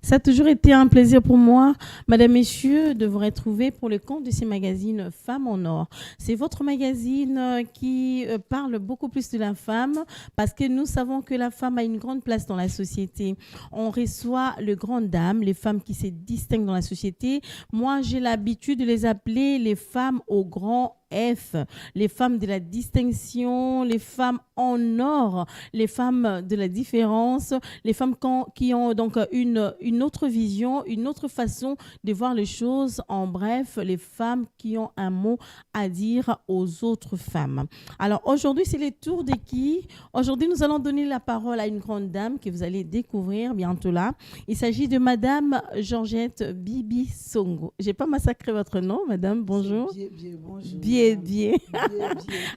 Ça a toujours été un plaisir pour moi, Madame, Messieurs, de vous retrouver pour le compte de ces magazines Femmes en Or. C'est votre magazine qui parle beaucoup plus de la femme parce que nous savons que la femme a une grande place dans la société. On reçoit les grandes dames, les femmes qui se distinguent dans la société. Moi, j'ai l'habitude de les appeler les femmes au grand F, les femmes de la distinction, les femmes en or, les femmes de la différence, les femmes qui ont donc une autre vision, une autre façon de voir les choses. En bref, les femmes qui ont un mot à dire aux autres femmes. Alors aujourd'hui, c'est les tours de qui? Aujourd'hui, nous allons donner la parole à une grande dame que vous allez découvrir bientôt là. Il s'agit de Madame Georgette Bibi Songo. J'ai pas massacré votre nom, Madame. Bonjour. Bonjour. Bien.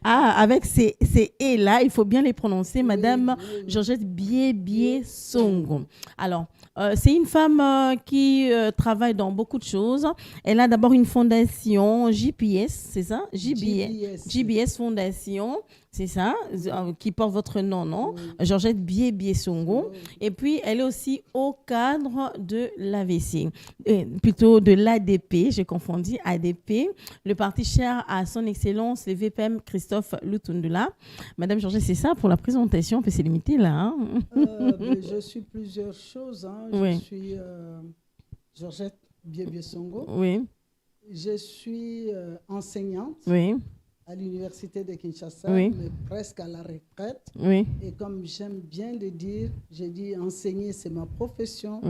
Ah, avec ces et là, il faut bien les prononcer, Madame Georgette Bibi Songo. Alors, c'est une femme qui travaille dans beaucoup de choses. Elle a d'abord une fondation JPS, c'est ça? JBS Fondation, c'est ça, qui porte votre nom, non? Oui. Georgette Bibi Songo. Oui. Et puis, elle est aussi au cadre de l'AVC, plutôt de l'ADP, j'ai confondu, ADP, le parti cher à son excellence, le VPM Christophe Lutundula. Madame Georgette, c'est ça pour la présentation, on peut se limiter là. Hein? Je suis plusieurs choses. Hein. Je suis Georgette Bibi Songo. Oui. Je suis enseignante. Oui. À l'université de Kinshasa, mais presque à la retraite. Oui. Et comme j'aime bien le dire, j'ai dit enseigner, c'est ma profession,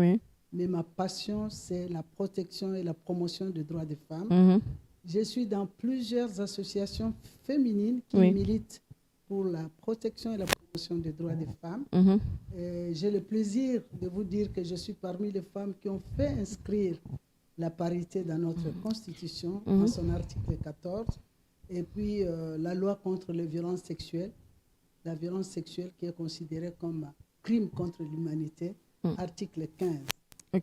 mais ma passion, c'est la protection et la promotion des droits des femmes. Mm-hmm. Je suis dans plusieurs associations féminines qui militent pour la protection et la promotion des droits des femmes. Mm-hmm. J'ai le plaisir de vous dire que je suis parmi les femmes qui ont fait inscrire la parité dans notre Constitution, en son article 14. Et puis, la loi contre les violences sexuelles, la violence sexuelle qui est considérée comme un crime contre l'humanité, article 15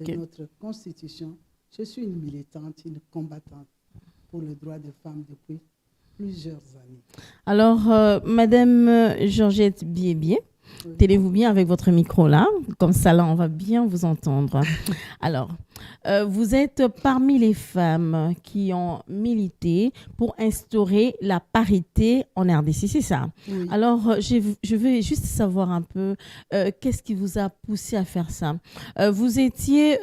de notre Constitution. Je suis une militante, une combattante pour les droits des femmes depuis plusieurs années. Alors, Madame Georgette Bibi, tenez-vous bien avec votre micro là, comme ça là on va bien vous entendre. Alors, vous êtes parmi les femmes qui ont milité pour instaurer la parité en RDC, c'est ça? Oui. Alors, je veux juste savoir un peu qu'est-ce qui vous a poussé à faire ça. Vous étiez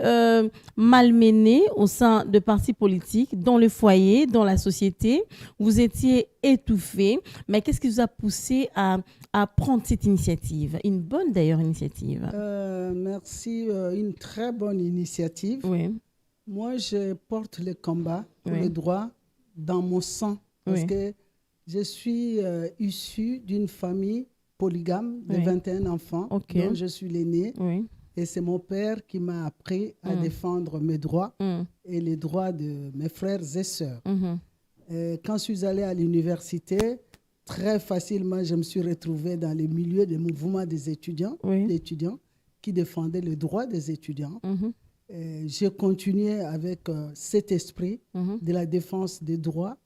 malmenée au sein de partis politiques, dans le foyer, dans la société. Vous étiez étouffée, mais qu'est-ce qui vous a poussé à prendre cette initiative? Une bonne d'ailleurs initiative. Merci, une très bonne initiative. Oui. Moi, je porte le combat pour les droits dans mon sang parce que je suis issue d'une famille polygame de 21 enfants dont je suis l'aînée. Oui. Et c'est mon père qui m'a appris à défendre mes droits et les droits de mes frères et sœurs. Quand je suis allée à l'université, très facilement, je me suis retrouvée dans les milieux des mouvements des étudiants, d'étudiants qui défendaient les droits des étudiants. J'ai continué avec cet esprit de la défense des droits,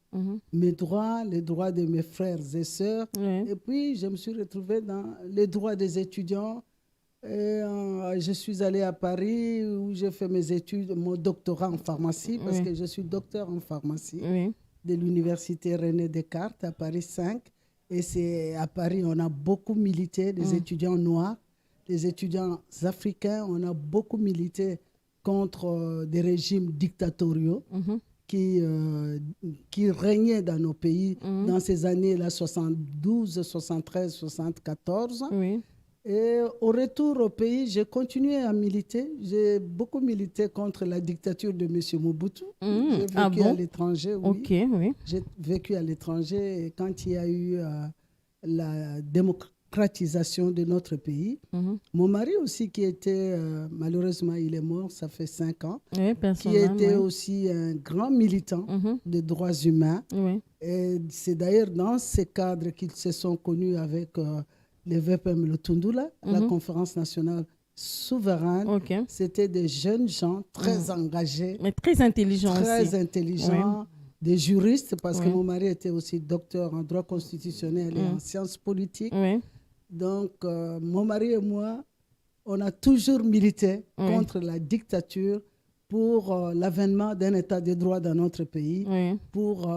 mes droits, les droits de mes frères et sœurs. Et puis, je me suis retrouvée dans les droits des étudiants. Et, je suis allée à Paris où j'ai fait mes études, mon doctorat en pharmacie, parce que je suis docteur en pharmacie de l'université René Descartes à Paris 5. Et c'est à Paris, on a beaucoup milité, des étudiants noirs, des étudiants africains, on a beaucoup milité contre des régimes dictatoriaux qui régnaient dans nos pays dans ces années-là, 72, 73, 74. Oui. Et au retour au pays, j'ai continué à militer. J'ai beaucoup milité contre la dictature de M. Mobutu. J'ai vécu à l'étranger, oui. J'ai vécu à l'étranger et quand il y a eu la démocratisation de notre pays. Mon mari aussi, qui était, malheureusement, il est mort, ça fait 5 ans, qui était aussi un grand militant des droits humains. Et c'est d'ailleurs dans ces cadres qu'ils se sont connus avec le VPM Lutundula, la conférence nationale souveraine. C'était des jeunes gens très engagés. Mais très intelligents aussi. Très intelligents, des juristes, parce que mon mari était aussi docteur en droit constitutionnel et en sciences politiques. Donc, mon mari et moi, on a toujours milité contre la dictature, pour l'avènement d'un état de droit dans notre pays, pour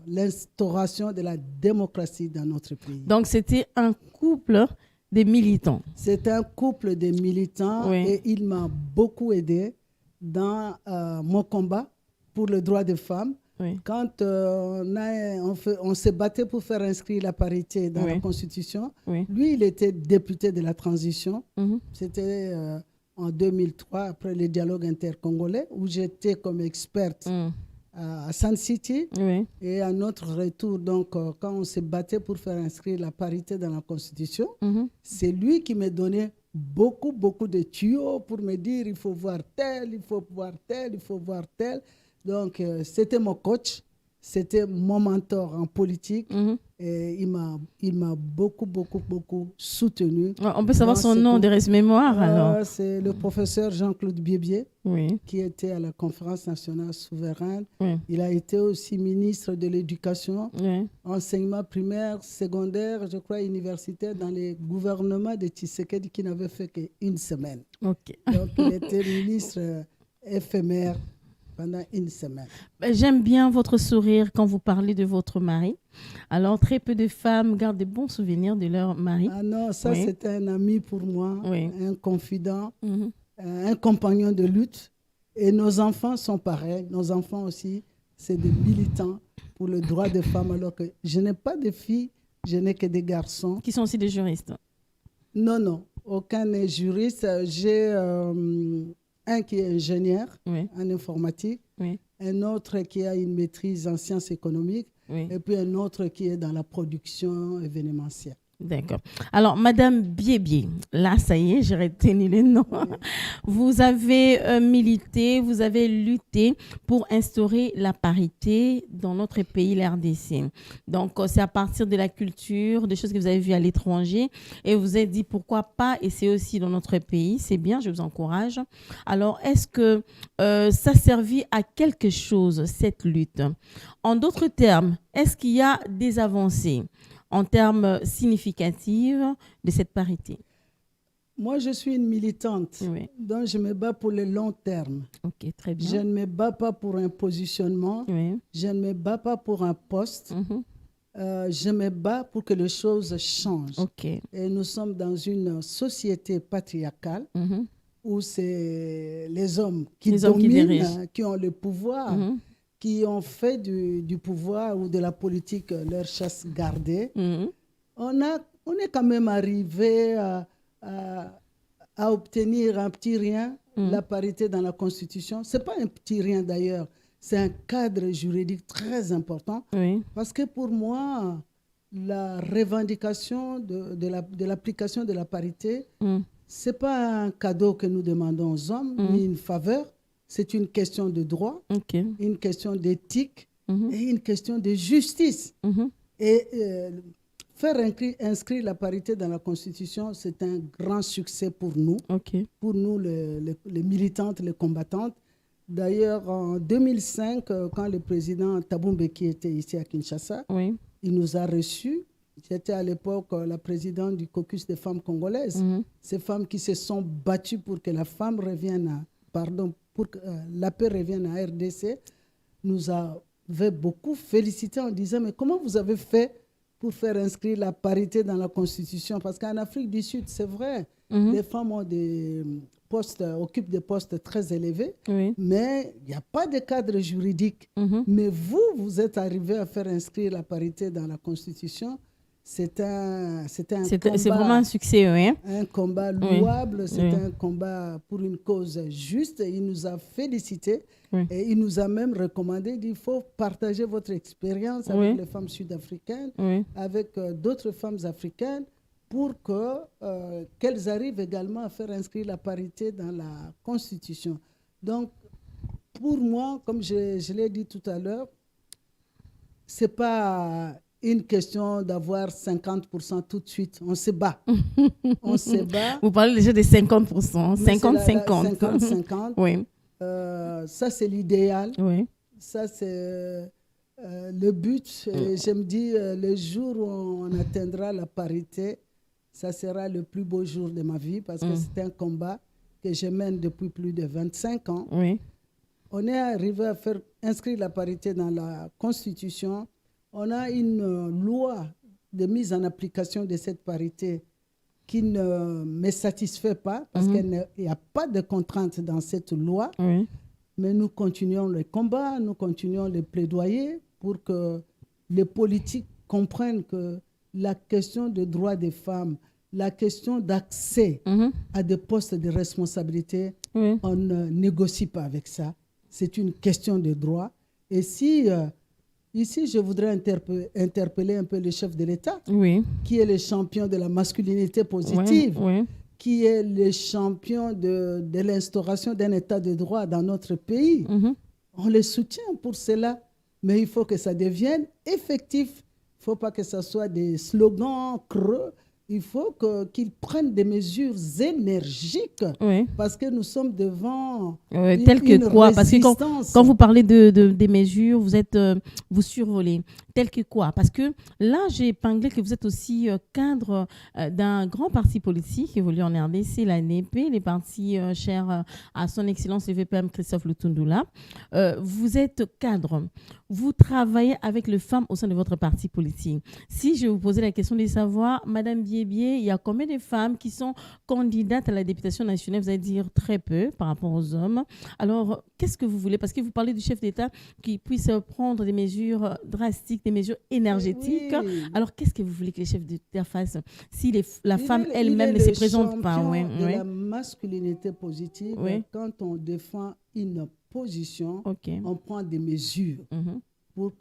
l'instauration de la démocratie dans notre pays. Donc, c'était un couple de militants. C'est un couple de militants et il m'a beaucoup aidé dans mon combat pour le droit des femmes. Quand on s'est battu pour faire inscrire la parité dans la Constitution, lui, il était député de la transition. C'était en 2003, après le dialogue intercongolais, où j'étais comme experte à Sun City. Et à notre retour, donc, quand on s'est battu pour faire inscrire la parité dans la Constitution, c'est lui qui m'a donné beaucoup de tuyaux pour me dire il faut voir tel, il faut voir tel, il faut voir tel. Donc, c'était mon coach, c'était mon mentor en politique et il m'a beaucoup soutenu. On peut savoir son nom de reste-mémoire alors? C'est le professeur Jean-Claude Biébié, qui était à la Conférence nationale souveraine. Il a été aussi ministre de l'Éducation, enseignement primaire, secondaire, je crois universitaire, dans les gouvernements de Tshisekedi qui n'avait fait qu'une semaine. Donc, il était ministre éphémère pendant une semaine. J'aime bien votre sourire quand vous parlez de votre mari. Alors, très peu de femmes gardent de bons souvenirs de leur mari. Ah non, ça c'est un ami pour moi, un confident, un compagnon de lutte. Et nos enfants sont pareils. Nos enfants aussi, c'est des militants pour le droit des femmes, alors que je n'ai pas de filles, je n'ai que des garçons. Qui sont aussi des juristes? Non, aucun n'est juriste. J'ai un qui est ingénieur en informatique, un autre qui a une maîtrise en sciences économiques, et puis un autre qui est dans la production événementielle. D'accord. Alors, Madame Biébié, là, ça y est, j'ai retenu le nom. Vous avez milité, vous avez lutté pour instaurer la parité dans notre pays, la RDC. Donc, c'est à partir de la culture, des choses que vous avez vues à l'étranger, et vous avez dit pourquoi pas, et c'est aussi dans notre pays. C'est bien, je vous encourage. Alors, est-ce que ça servit à quelque chose, cette lutte? En d'autres termes, est-ce qu'il y a des avancées en termes significatifs de cette parité? Moi, je suis une militante, donc je me bats pour le long terme. Ok, très bien. Je ne me bats pas pour un positionnement, je ne me bats pas pour un poste, je me bats pour que les choses changent. Et nous sommes dans une société patriarcale où c'est les hommes qui dominent, qui ont le pouvoir, qui ont fait du pouvoir ou de la politique leur chasse gardée. On est quand même arrivé à obtenir un petit rien, la parité dans la Constitution. Ce n'est pas un petit rien d'ailleurs, c'est un cadre juridique très important. Parce que pour moi, la revendication de l'application de la parité, ce n'est pas un cadeau que nous demandons aux hommes, ni une faveur. C'est une question de droit, une question d'éthique et une question de justice. Et faire inscrire la parité dans la Constitution, c'est un grand succès pour nous, les militantes, les combattantes. D'ailleurs, en 2005, quand le président Thabo Mbeki était ici à Kinshasa, il nous a reçus. J'étais à l'époque la présidente du caucus des femmes congolaises. Ces femmes qui se sont battues pour que la femme revienne pour que la paix revienne à RDC, nous avait beaucoup félicité en disant mais comment vous avez fait pour faire inscrire la parité dans la Constitution? Parce qu'en Afrique du Sud, c'est vrai, les femmes ont occupent des postes très élevés, mais il n'y a pas de cadre juridique. Mais vous êtes arrivé à faire inscrire la parité dans la Constitution. C'est vraiment un succès, un combat louable, c'est un combat pour une cause juste. Il nous a félicités et il nous a même recommandé qu'il faut partager votre expérience avec les femmes sud-africaines, avec d'autres femmes africaines, pour qu'elles arrivent également à faire inscrire la parité dans la Constitution. Donc, pour moi, comme je l'ai dit tout à l'heure, ce n'est pas une question d'avoir 50% tout de suite. On se bat. On se bat. Vous parlez déjà de 50%. 50-50. 50-50. Oui. Ça, c'est l'idéal. Ça, c'est le but. Et je me dis, le jour où on atteindra la parité, ça sera le plus beau jour de ma vie parce que c'est un combat que je mène depuis plus de 25 ans. Oui. On est arrivé à faire inscrire la parité dans la Constitution. On a une loi de mise en application de cette parité qui ne me satisfait pas parce qu'il n'y a pas de contraintes dans cette loi. Oui. Mais nous continuons le combat, nous continuons les plaidoyer pour que les politiques comprennent que la question des droits des femmes, la question d'accès à des postes de responsabilité, on ne négocie pas avec ça. C'est une question de droit. Et si, ici, je voudrais interpeller un peu le chef de l'État, qui est le champion de la masculinité positive, qui est le champion de l'instauration d'un état de droit dans notre pays. On les soutient pour cela, mais il faut que ça devienne effectif. Il ne faut pas que ce soit des slogans creux. Il faut qu'ils prennent des mesures énergiques parce que nous sommes devant telles que quoi? Parce que quand vous parlez des mesures, vous survolez. Telles que quoi? Parce que là, j'ai épinglé que vous êtes aussi cadre d'un grand parti politique qui évolue en RDC, la NEP, les partis chers à son excellence le VPM Christophe Lutundula. Vous êtes cadre. Vous travaillez avec les femmes au sein de votre parti politique. Si je vous posais la question de savoir, Madame Biébié, il y a combien de femmes qui sont candidates à la députation nationale? Vous allez dire très peu par rapport aux hommes. Alors, qu'est-ce que vous voulez? Parce que vous parlez du chef d'État qui puisse prendre des mesures drastiques, des mesures énergétiques. Alors, qu'est-ce que vous voulez que les chefs d'État fassent si la femme elle-même ne se présente pas? La masculinité positive, quand on défend une position, on prend des mesures pour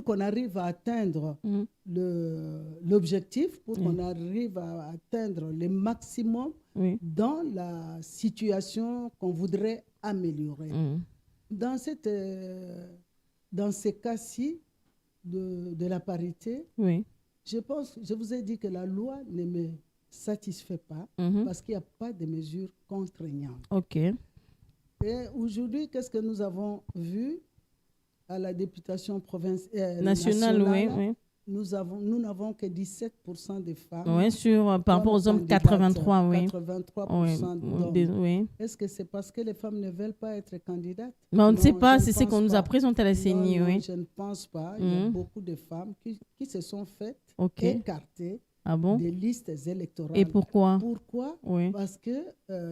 qu'on arrive à atteindre l'objectif, pour qu'on arrive à atteindre le maximum dans la situation qu'on voudrait améliorer. Dans ces cas-ci de la parité, je vous ai dit que la loi ne me satisfait pas parce qu'il n'y a pas de mesures contraignantes. Et aujourd'hui, qu'est-ce que nous avons vu à la députation nationale? Nous n'avons que 17% de femmes. Par rapport aux hommes, 83. 83% d'hommes. Est-ce que c'est parce que les femmes ne veulent pas être candidates? Mais on ne sait pas, c'est ce qu'on nous a présenté à la CENI. Non, je ne pense pas. Il y a beaucoup de femmes qui se sont faites écarter des listes électorales. Et pourquoi? Parce que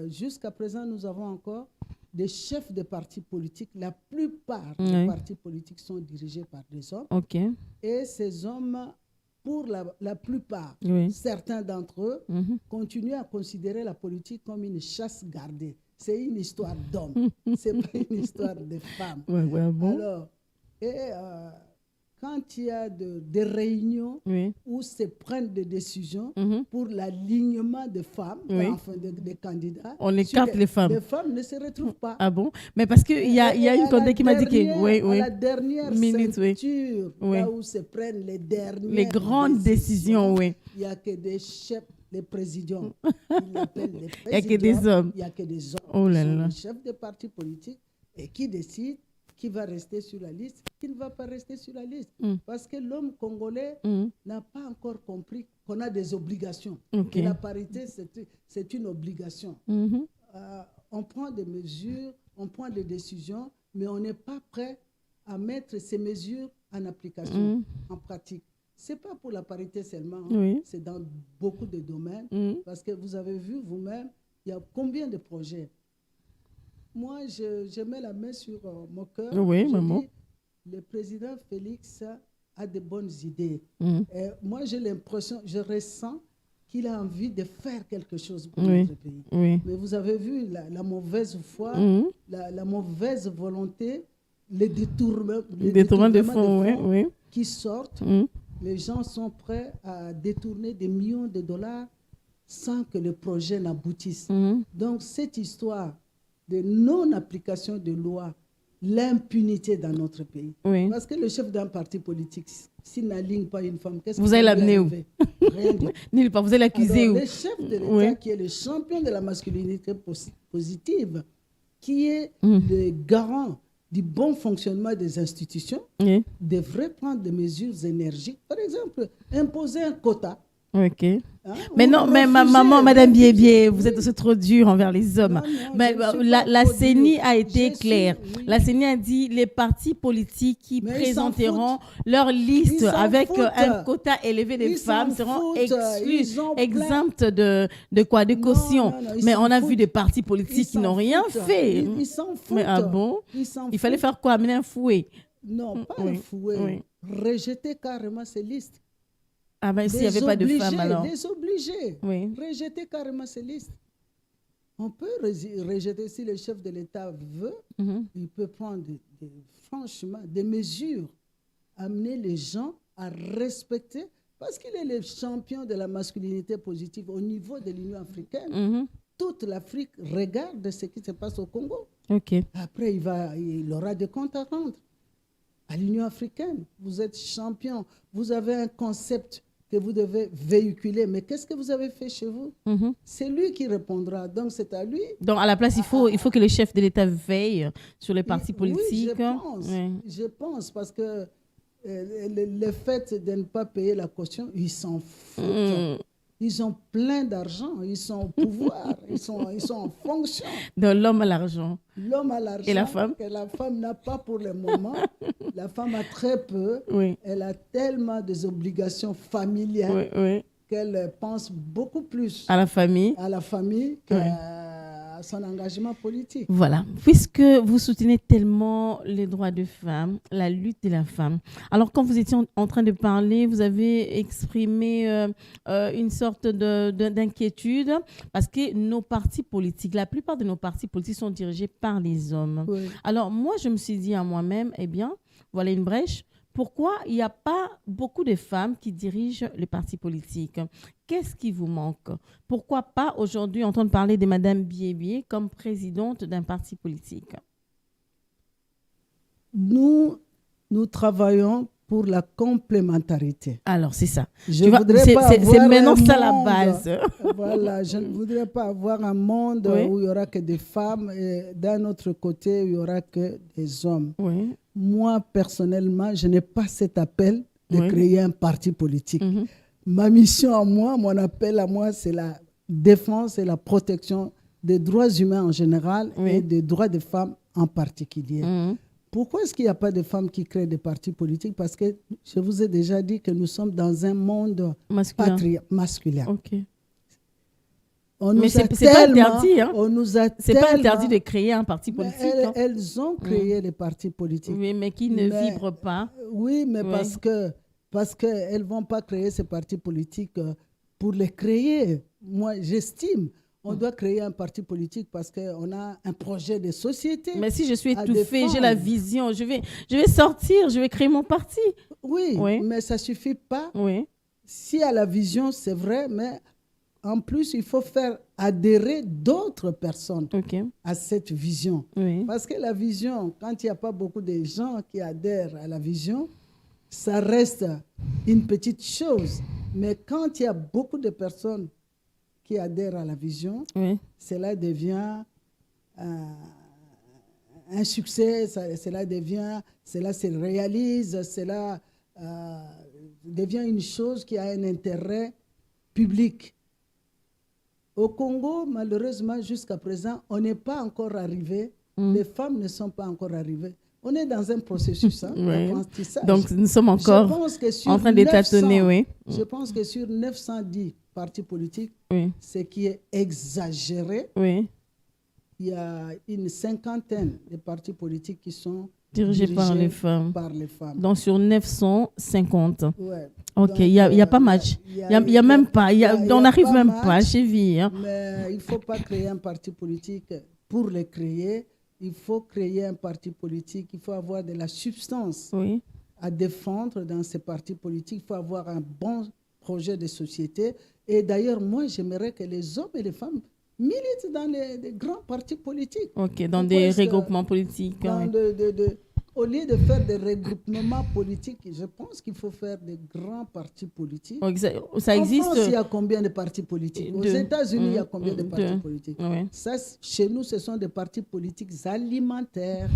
jusqu'à présent, nous avons encore des chefs de partis politiques. La plupart des partis politiques sont dirigés par des hommes. Et ces hommes, pour la plupart, certains d'entre eux, continuent à considérer la politique comme une chasse gardée. C'est une histoire d'hommes. Ce n'est pas une histoire de femmes. Alors, quand il y a des réunions où se prennent des décisions pour l'alignement des femmes, des candidats, on écarte les femmes. Les femmes ne se retrouvent pas. Ah bon? Mais parce qu'il y a une candidate qui m'a dit que... À la dernière ceinture, là où se prennent les grandes décisions, il n'y a que des chefs, les présidents. Ils l'appellent les présidents. Il n'y a que des hommes. Il n'y a que des hommes qui sont les chefs de partis politiques et qui décident qui va rester sur la liste, qui ne va pas rester sur la liste. Parce que l'homme congolais n'a pas encore compris qu'on a des obligations. Que la parité, c'est une obligation. On prend des mesures, on prend des décisions, mais on n'est pas prêt à mettre ces mesures en application, en pratique. Ce n'est pas pour la parité seulement, c'est dans beaucoup de domaines. Parce que vous avez vu vous-même, il y a combien de projets. Moi, je mets la main sur mon cœur. Le président Félix a de bonnes idées. Et moi, j'ai l'impression, je ressens qu'il a envie de faire quelque chose pour notre pays. Mais vous avez vu la mauvaise foi, la mauvaise volonté, les détournements de fonds qui sortent. Les gens sont prêts à détourner des millions de dollars sans que le projet n'aboutisse. Donc, cette histoire de non-application de loi, l'impunité dans notre pays. Parce que le chef d'un parti politique, s'il n'aligne pas une femme, qu'est-ce que vous allez l'amener où? Rien du tout. Vous allez l'accuser où? Le chef de l'État, qui est le champion de la masculinité positive, qui est le garant du bon fonctionnement des institutions, devrait prendre des mesures énergiques. Par exemple, imposer un quota Ok. Mais non, mais maman, Madame Biébié, vous êtes aussi trop dure envers les hommes. Mais la CENI a été claire. La CENI a dit les partis politiques qui présenteront leur liste avec un quota élevé de femmes seront exclus, exemptes de quoi, de caution. Mais on a vu des partis politiques qui n'ont rien fait. Ils s'en foutent. Mais ah bon? Il fallait faire quoi? Amener un fouet? Non, pas un fouet. Rejeter carrément ces listes. Ah ben s'il n'y avait pas de femmes alors. Désobliger. Rejeter carrément ces listes. On peut rejeter si le chef de l'État veut. Il peut prendre franchement des mesures, amener les gens à respecter, parce qu'il est le champion de la masculinité positive au niveau de l'Union africaine. Toute l'Afrique regarde ce qui se passe au Congo. Après, il aura des comptes à rendre à l'Union africaine. Vous êtes champion, vous avez un concept que vous devez véhiculer. Mais qu'est-ce que vous avez fait chez vous? C'est lui qui répondra. Donc, c'est à lui. Donc, à la place, il faut que le chef de l'État veille sur les partis politiques. Oui, je pense parce que le fait de ne pas payer la caution, ils s'en foutent. Ils ont plein d'argent, ils sont au pouvoir, ils sont en fonction. Donc, l'homme a l'argent. L'homme a l'argent. Et la femme? Que la femme n'a pas pour le moment. La femme a très peu. Elle a tellement des obligations familiales qu'elle pense beaucoup plus à la famille qu'à son engagement politique. Voilà. Puisque vous soutenez tellement les droits des femmes, la lutte de la femme. Alors, quand vous étiez en train de parler, vous avez exprimé une sorte d'inquiétude parce que nos partis politiques, la plupart de nos partis politiques sont dirigés par les hommes. Alors, moi, je me suis dit à moi-même, eh bien, voilà une brèche. Pourquoi il n'y a pas beaucoup de femmes qui dirigent les partis politiques? Qu'est-ce qui vous manque? Pourquoi pas aujourd'hui entendre parler de Mme Biébié comme présidente d'un parti politique? Nous travaillons pour la complémentarité. Alors, c'est ça. C'est maintenant ça la base. Voilà, je ne voudrais pas avoir un monde où il n'y aura que des femmes et d'un autre côté, il n'y aura que des hommes. Moi, personnellement, je n'ai pas cet appel de créer un parti politique. Ma mission à moi, mon appel à moi, c'est la défense et la protection des droits humains en général et des droits des femmes en particulier. Pourquoi est-ce qu'il n'y a pas de femmes qui créent des partis politiques? Parce que je vous ai déjà dit que nous sommes dans un monde masculin. Mais c'est pas interdit. C'est pas interdit de créer un parti politique. Elles ont créé des partis politiques. Oui, mais qui ne vibrent pas. Oui, mais parce qu'elles ne vont pas créer ces partis politiques pour les créer. Moi, j'estime on doit créer un parti politique parce qu'on a un projet de société. Mais si je suis étouffée, j'ai la vision, je vais sortir, je vais créer mon parti. Oui. Mais ça ne suffit pas. Si à la vision, c'est vrai, mais en plus, il faut faire adhérer d'autres personnes à cette vision. Parce que la vision, quand il n'y a pas beaucoup de gens qui adhèrent à la vision, ça reste une petite chose. Mais quand il y a beaucoup de personnes qui adhèrent à la vision, cela devient un succès, cela se réalise, cela devient une chose qui a un intérêt public. Au Congo, malheureusement, jusqu'à présent, on n'est pas encore arrivé, les femmes ne sont pas encore arrivées. On est dans un processus d'apprentissage. Donc, nous sommes encore en train d'étatonner. Je pense que sur 910 partis politiques, ce qui est exagéré, il y a une cinquantaine de partis politiques qui sont dirigés par les femmes. Donc, sur 950. Ok, il n'y a pas match. Il n'y a même pas. On n'arrive même pas à cheville. Mais il ne faut pas créer un parti politique pour le créer. Il faut créer un parti politique. Il faut avoir de la substance à défendre dans ces partis politiques. Il faut avoir un bon projet de société. Et d'ailleurs, moi, j'aimerais que les hommes et les femmes militent dans les grands partis politiques. Dans des regroupements politiques. Au lieu de faire des regroupements politiques, je pense qu'il faut faire des grands partis politiques. Ça existe. En France, il y a combien de partis politiques? Aux États-Unis, il y a combien de partis politiques? Ça, chez nous, ce sont des partis politiques alimentaires.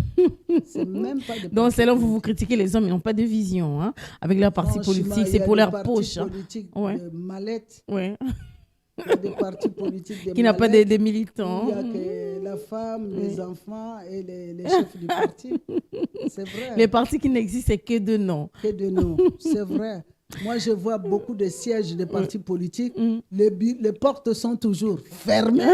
C'est même pas des Donc, c'est là où vous critiquez les hommes, ils n'ont pas de vision avec leurs partis politiques. C'est pour leur poche. Il y a des partis politiques de mallettes. Il y a des partis politiques qui n'ont pas des militants. Il y a que la femme, les enfants et les chefs du parti. C'est vrai. Les partis qui n'existent que de nom. Que de nom, c'est vrai. Moi, je vois beaucoup de sièges de partis politiques. Les portes sont toujours fermées.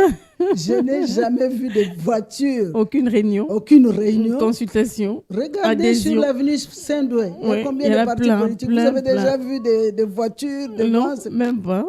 Je n'ai jamais vu de voiture. Aucune réunion. Aucune réunion. Consultation. Regardez sur l'avenue Saint-Douai. Il y a combien de partis politiques? Vous avez déjà vu des voitures? Non, même pas.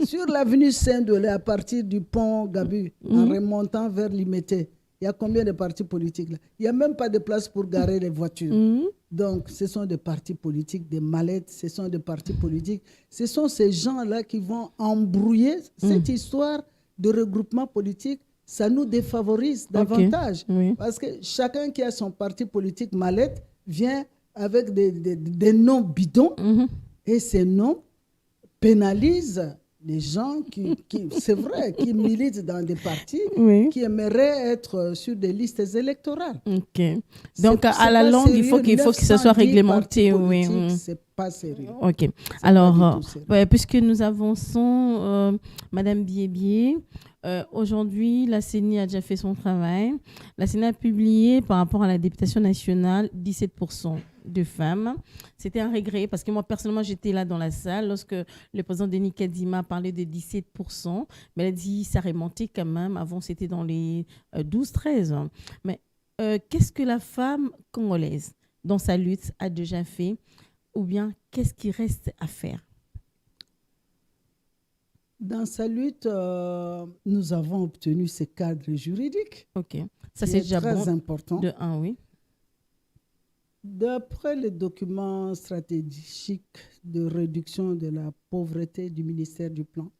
Sur l'avenue Saint-Douai, à partir du pont Gabu, en remontant vers Limité, il y a combien de partis politiques là? Il n'y a même pas de place pour garer les voitures. Donc, ce sont des partis politiques, des mallettes, ce sont des partis politiques. Ce sont ces gens-là qui vont embrouiller cette histoire de regroupement politique. Ça nous défavorise davantage. Parce que chacun qui a son parti politique mallette vient avec des noms bidons. Et ces noms pénalisent les gens c'est vrai, qui militent dans des partis, qui aimeraient être sur des listes électorales. Donc, à la longue, il faut que ce soit réglementé. C'est pas sérieux. Alors, puisque nous avançons, Madame Biébié, aujourd'hui, la CENI a déjà fait son travail. La CENI a publié, par rapport à la députation nationale, 17% de femmes. C'était un regret parce que moi, personnellement, j'étais là dans la salle lorsque le président Denis Kadima parlait de 17%. Mais elle a dit ça remontait quand même. Avant, c'était dans les 12-13. Mais qu'est-ce que la femme congolaise, dans sa lutte, a déjà fait? Ou bien, qu'est-ce qui reste à faire? Dans sa lutte, nous avons obtenu ce cadre juridique. Ça c'est déjà très important. De un, oui. D'après les documents stratégiques de réduction de la pauvreté du ministère du Plan,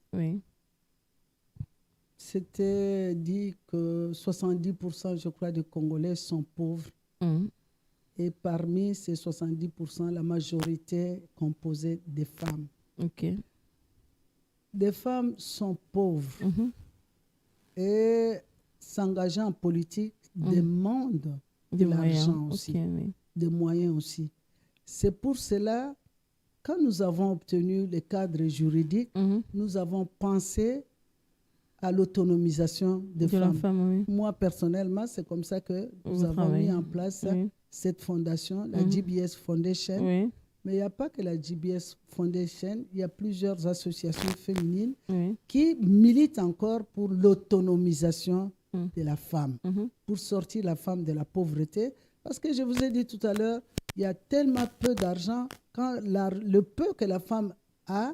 c'était dit que 70%, je crois, des Congolais sont pauvres. Et parmi ces 70%, la majorité est composée des femmes. Des femmes sont pauvres et s'engager en politique demande de l'argent aussi, des moyens aussi. C'est pour cela, quand nous avons obtenu le cadre juridique, nous avons pensé à l'autonomisation des femmes. Moi, personnellement, c'est comme ça que nous avons mis en place cette fondation, la GBS Foundation. Mais il n'y a pas que la GBS Foundation, il y a plusieurs associations féminines qui militent encore pour l'autonomisation de la femme, pour sortir la femme de la pauvreté. Parce que je vous ai dit tout à l'heure, il y a tellement peu d'argent, quand le peu que la femme a,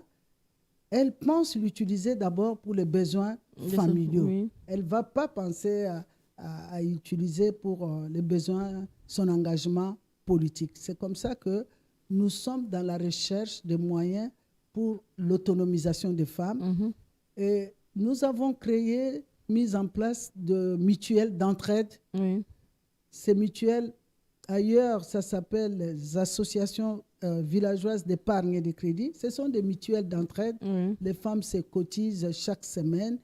elle pense l'utiliser d'abord pour les besoins familiaux. Elle ne va pas penser à utiliser pour les besoins, son engagement politique. C'est comme ça que nous sommes dans la recherche de moyens pour l'autonomisation des femmes. Et nous avons mis en place de mutuelles d'entraide. Ces mutuelles, ailleurs, ça s'appelle les associations villageoises d'épargne et de crédit. Ce sont des mutuelles d'entraide. Les femmes se cotisent chaque semaine.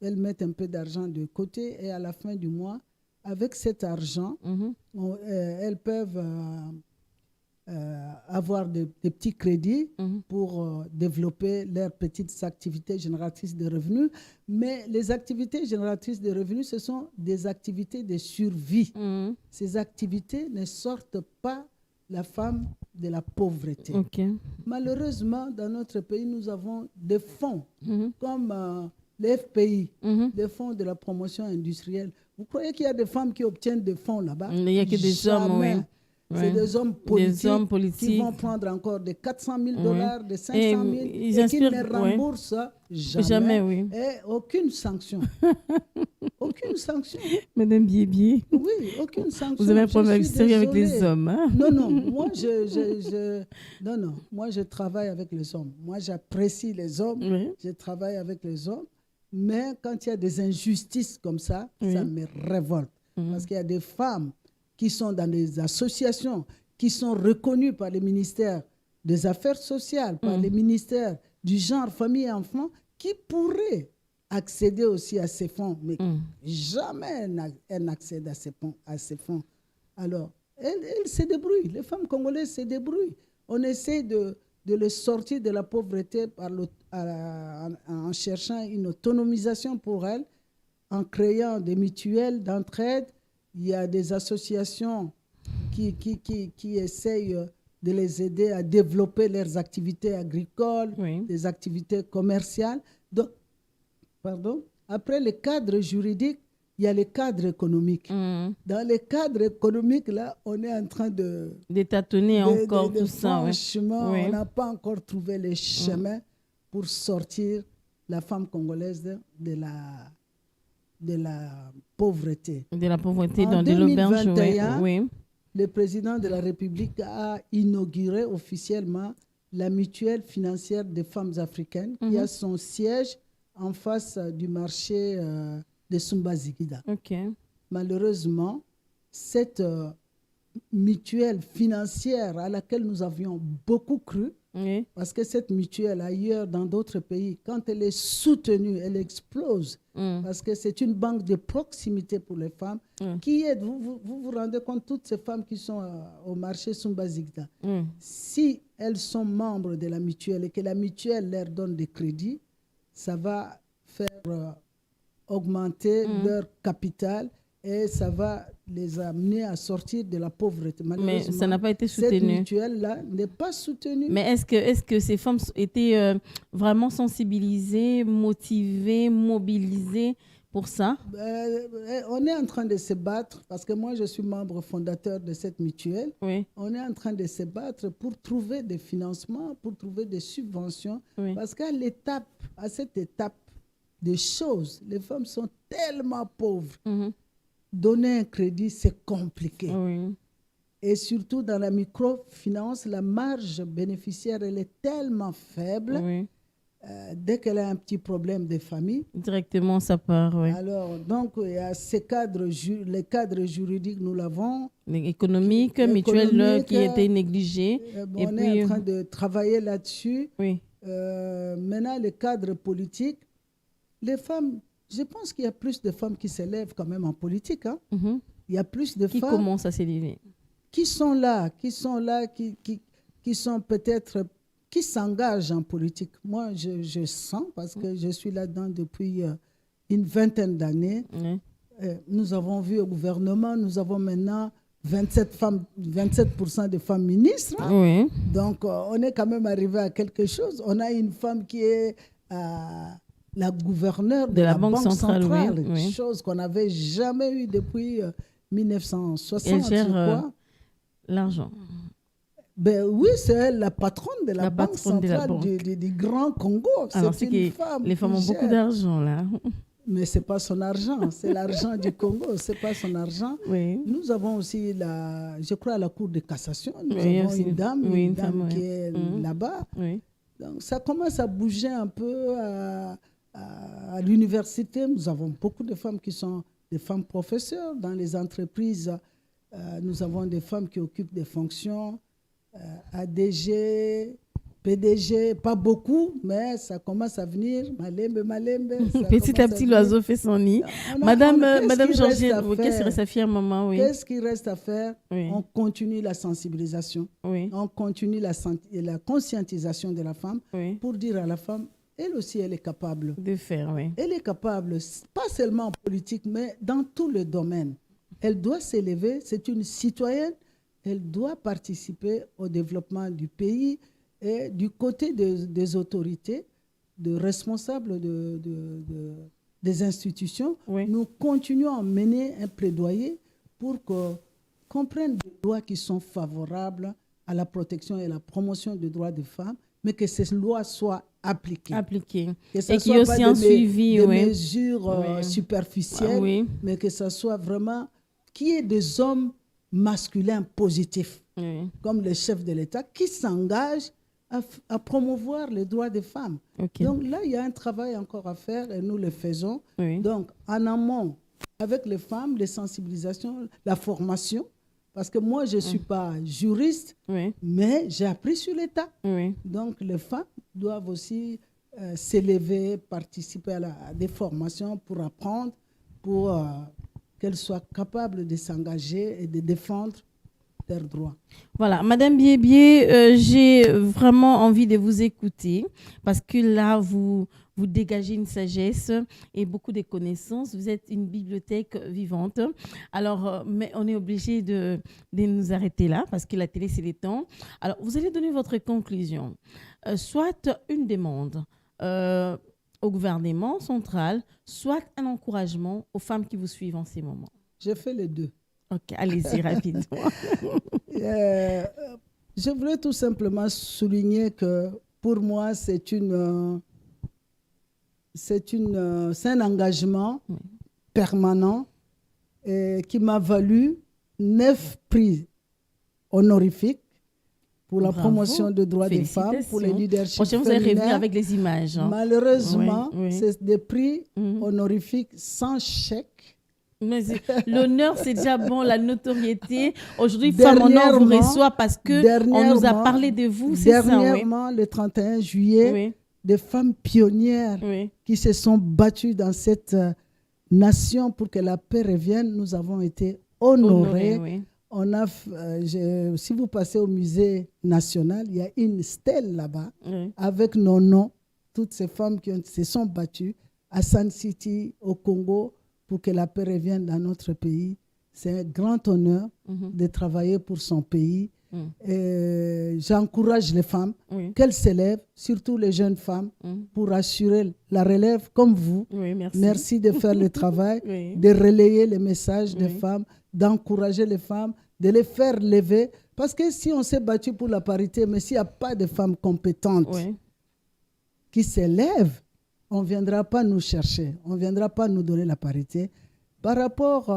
Elles mettent un peu d'argent de côté et à la fin du mois, avec cet argent, elles peuvent avoir des petits crédits pour développer leurs petites activités génératrices de revenus. Mais les activités génératrices de revenus, ce sont des activités de survie. Ces activités ne sortent pas la femme de la pauvreté. Malheureusement, dans notre pays, nous avons des fonds comme les FPI, des fonds de la promotion industrielle. Vous croyez qu'il y a des femmes qui obtiennent des fonds là-bas? Il n'y a que des hommes, C'est des hommes politiques qui vont prendre encore de 400 000 $, de 500 000 et qui ne remboursent jamais. Et aucune sanction. Aucune sanction. Madame Biébié. Oui, aucune sanction. Vous avez un problème sérieux avec les hommes. Non, moi je travaille avec les hommes. Moi, j'apprécie les hommes. Je travaille avec les hommes. Mais quand il y a des injustices comme ça, ça me révolte. Parce qu'il y a des femmes qui sont dans des associations, qui sont reconnues par les ministères des Affaires sociales, par les ministères du genre, famille et enfants, qui pourraient accéder aussi à ces fonds. Mais jamais elles n'accèdent à ces fonds. Alors, elles se débrouillent. Les femmes congolaises se débrouillent. On essaie de les sortir de la pauvreté en cherchant une autonomisation pour elles, en créant des mutuelles d'entraide. Il y a des associations qui essayent de les aider à développer leurs activités agricoles, des activités commerciales. Donc, après le cadre juridique, il y a le cadre économique. Dans le cadre économique, là, on est en train de tâtonner encore tout ça. Franchement, on n'a pas encore trouvé les chemins pour sortir la femme congolaise de la pauvreté. De la pauvreté en dans de l'auberge. 2021, le président de la République a inauguré officiellement la mutuelle financière des femmes africaines qui a son siège en face du marché de Sumba-Ziguida. Malheureusement, cette mutuelle financière à laquelle nous avions beaucoup cru, parce que cette mutuelle ailleurs dans d'autres pays, quand elle est soutenue, elle explose, parce que c'est une banque de proximité pour les femmes. Qui aide, vous rendez compte, toutes ces femmes qui sont au marché Sumba-Ziguida, si elles sont membres de la mutuelle et que la mutuelle leur donne des crédits, ça va faire augmenter leur capital et ça va les amener à sortir de la pauvreté. Mais ça n'a pas été soutenu. Cette mutuelle-là n'est pas soutenue. Mais est-ce que ces femmes étaient vraiment sensibilisées, motivées, mobilisées pour ça? On est en train de se battre, parce que moi je suis membre fondateur de cette mutuelle. On est en train de se battre pour trouver des financements, pour trouver des subventions, parce qu'à cette étape des choses, les femmes sont tellement pauvres. Donner un crédit, c'est compliqué. Et surtout dans la microfinance, la marge bénéficiaire, elle est tellement faible. Dès qu'elle a un petit problème de famille, directement ça part. Alors, donc, il y a les cadres juridiques, nous l'avons. Économique, mutuelle qui était négligée. On est en train de travailler là-dessus. Maintenant, les cadres politiques, les femmes, je pense qu'il y a plus de femmes qui s'élèvent quand même en politique. Il y a plus de femmes qui commencent à s'élever. Qui sont là, qui sont peut-être, qui s'engagent en politique. Moi, je sens, parce que je suis là-dedans depuis une vingtaine d'années. Nous avons vu au gouvernement, nous avons maintenant 27% de femmes ministres. Donc, on est quand même arrivé à quelque chose. On a une femme qui est la gouverneure de la Banque centrale. Chose qu'on n'avait jamais eue depuis 1960. Elle gère l'argent. Oui, c'est elle, la patronne de la Banque centrale du Grand Congo. C'est une femme. Les femmes ont beaucoup d'argent, là. Mais ce n'est pas son argent, c'est l'argent du Congo, ce n'est pas son argent. Nous avons aussi, je crois, la Cour de cassation, nous avons une dame qui est là-bas. Donc, ça commence à bouger un peu à l'université. Nous avons beaucoup de femmes qui sont des femmes professeurs. Dans les entreprises, nous avons des femmes qui occupent des fonctions. ADG, PDG, pas beaucoup, mais ça commence à venir. Malembe. Petit à petit, l'oiseau fait son nid. Madame Georgette, qu'est-ce qui reste à faire, maman? Qu'est-ce qui reste à faire? On continue la sensibilisation. On continue la conscientisation de la femme pour dire à la femme, elle aussi, elle est capable. De faire, Elle est capable, pas seulement en politique, mais dans tous les domaines. Elle doit s'élever, c'est une citoyenne. Elle doit participer au développement du pays et du côté des autorités, de responsables des institutions. Nous continuons à mener un plaidoyer pour qu'on prenne des lois qui sont favorables à la protection et à la promotion des droits des femmes, mais que ces lois soient appliquées. Et qu'il y ait aussi un suivi. Des mesures superficielles, mais que ce soit vraiment qu'il y ait des hommes masculin positif, comme le chef de l'État, qui s'engage à promouvoir les droits des femmes. Donc là, il y a un travail encore à faire et nous le faisons. Donc, en amont, avec les femmes, les sensibilisations, la formation, Parce que moi, je ne suis pas juriste, mais j'ai appris sur l'État. Donc, les femmes doivent aussi s'élever, participer à des formations pour apprendre, pour qu'elles soient capables de s'engager et de défendre leurs droits. Voilà, Madame Biébié, j'ai vraiment envie de vous écouter parce que là, vous dégagez une sagesse et beaucoup de connaissances. Vous êtes une bibliothèque vivante. Alors, mais on est obligé de nous arrêter là parce que la télé, c'est les temps. Alors, vous allez donner votre conclusion. Soit une demande au gouvernement central, soit un encouragement aux femmes qui vous suivent en ces moments. Je fais les deux. Ok, allez-y rapidement. Je voulais tout simplement souligner que pour moi, c'est un engagement permanent qui m'a valu 9 prix honorifiques pour la promotion des droits des femmes, pour le leadership féminin. Vous allez revenir avec les images. Hein. Malheureusement, c'est des prix honorifiques sans chèque. Mais l'honneur, c'est déjà bon, la notoriété. Aujourd'hui, Femmes en Or vous reçoit parce qu'on nous a parlé de vous, c'est ça, Dernièrement, le 31 juillet, des femmes pionnières qui se sont battues dans cette nation pour que la paix revienne, nous avons été honorés. On a, si vous passez au musée national, il y a une stèle là-bas avec nos noms, toutes ces femmes qui se sont battues à Sun City, au Congo, pour que la paix revienne dans notre pays. C'est un grand honneur de travailler pour son pays. J'encourage les femmes qu'elles s'élèvent, surtout les jeunes femmes, pour assurer la relève comme vous. Merci de faire le travail, de relayer les messages des femmes, d'encourager les femmes, de les faire lever. Parce que si on s'est battu pour la parité, mais s'il n'y a pas de femmes compétentes qui s'élèvent, on ne viendra pas nous chercher, on ne viendra pas nous donner la parité. Par rapport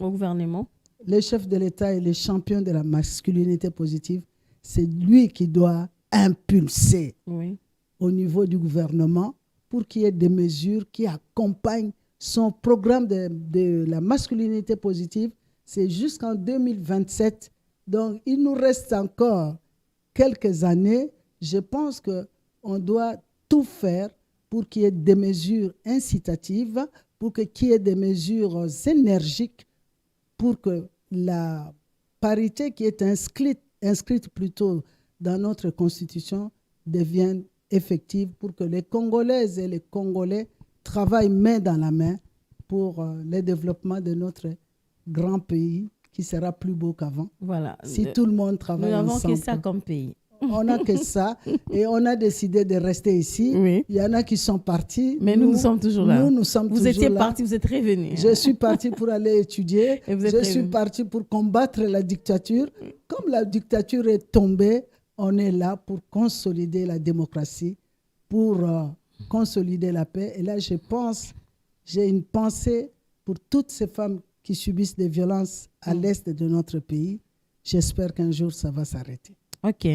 au gouvernement, le chef de l'État est le champion de la masculinité positive. C'est lui qui doit impulser au niveau du gouvernement pour qu'il y ait des mesures qui accompagnent son programme de la masculinité positive. C'est jusqu'en 2027. Donc, il nous reste encore quelques années. Je pense qu'on doit tout faire pour qu'il y ait des mesures incitatives, pour qu'il y ait des mesures énergiques, pour que la parité qui est inscrite plutôt dans notre Constitution devienne effective, pour que les Congolaises et les Congolais travaillent main dans la main pour le développement de notre grand pays qui sera plus beau qu'avant. Voilà. Si tout le monde travaille ensemble. Nous n'avons que ça comme pays. On n'a que ça et on a décidé de rester ici. Il y en a qui sont partis. Mais nous sommes toujours là. Vous étiez partis, vous êtes revenus. Je suis parti pour aller étudier. Je suis parti pour combattre la dictature. Comme la dictature est tombée, on est là pour consolider la démocratie, pour consolider la paix. Et là, j'ai une pensée pour toutes ces femmes qui subissent des violences à l'est de notre pays. J'espère qu'un jour, ça va s'arrêter. Ok.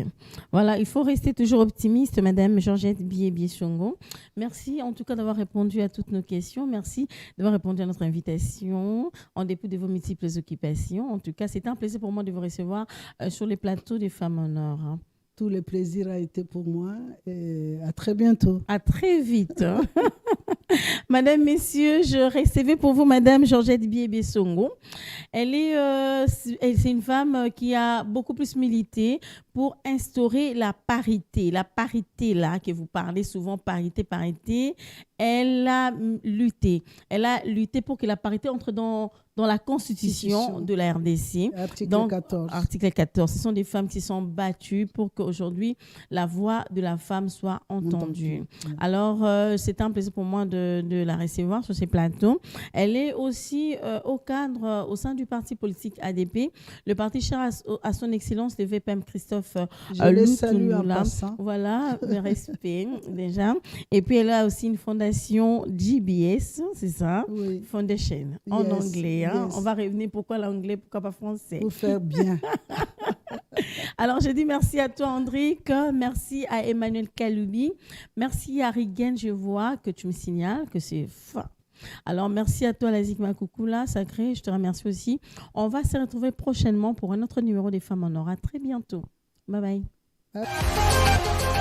Voilà, il faut rester toujours optimiste, Madame Georgette Biébié-Songo. Merci en tout cas d'avoir répondu à toutes nos questions. Merci d'avoir répondu à notre invitation en dépit de vos multiples occupations. En tout cas, c'est un plaisir pour moi de vous recevoir sur les plateaux des Femmes en Or. Hein. Tout le plaisir a été pour moi et à très bientôt. À très vite. Madame, messieurs, je recevais pour vous Madame Georgette Biébié-Songo. C'est une femme qui a beaucoup plus milité pour instaurer la parité. La parité, là, que vous parlez souvent, parité. Elle a lutté. Elle a lutté pour que la parité entre dans la constitution de la RDC. Article 14. Article 14. Ce sont des femmes qui sont battues pour qu'aujourd'hui, la voix de la femme soit entendue. Alors, c'est un plaisir pour moi de la recevoir sur ces plateaux. Elle est aussi au cadre, au sein du parti politique ADP, le parti cher à son excellence, le VPM Christophe Je le salue en passant. Voilà, le respect déjà. Et puis, elle a aussi une fondation GBS, c'est ça? Oui. Foundation, en anglais. Hein? On va revenir, pourquoi l'anglais, pourquoi pas français? Pour faire bien. Alors, je dis merci à toi, Andrick. Merci à Emmanuel Kaloubi. Merci à Rigen. Je vois que tu me signales que c'est Alors, merci à toi, Lazik Makoukoula, sacré. Je te remercie aussi. On va se retrouver prochainement pour un autre numéro des Femmes en Or. À très bientôt. Bye bye.